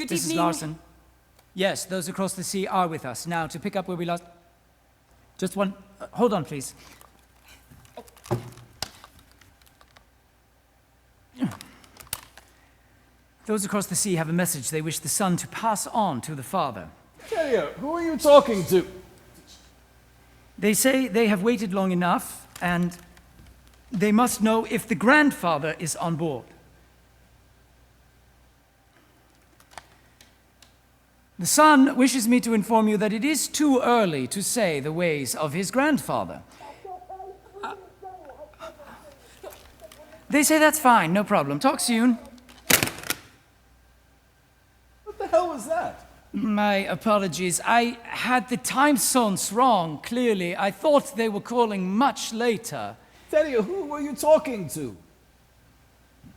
Good This evening. is Larson. Yes, those across the sea are with us. Now, to pick up where we lost... Just one... hold on, please. Those across the sea have a message they wish the son to pass on to the father. Terje, who are you talking to? They say they have waited long enough, and they must know if the grandfather is on board. The son wishes me to inform you that it is too early to say the ways of his grandfather. They say that's fine, no problem. Talk soon. What the hell was that? My apologies. I had the time zones wrong, clearly. I thought they were calling much later. Terje, who were you talking to?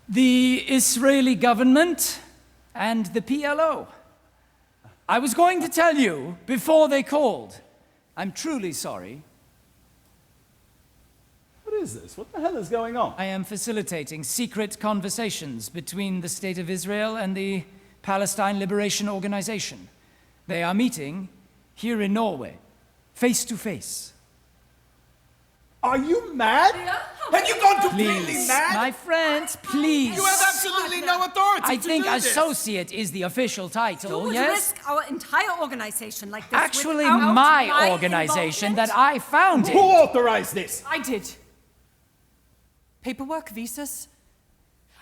The Israeli government and the PLO. I was going to tell you before they called. I'm truly sorry. What is this? What the hell is going on? I am facilitating secret conversations between the State of Israel and the Palestine Liberation Organization. They are meeting here in Norway, face to face. Are you mad? Have you gone completely Please, mad? my friends, please. You have absolutely no authority I to think do this. associate is the official title, Don't yes? risk our entire organization like this. Actually, without my organization that I founded. Who authorized this? I did. Paperwork, visas.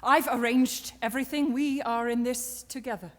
I've arranged everything. We are in this together.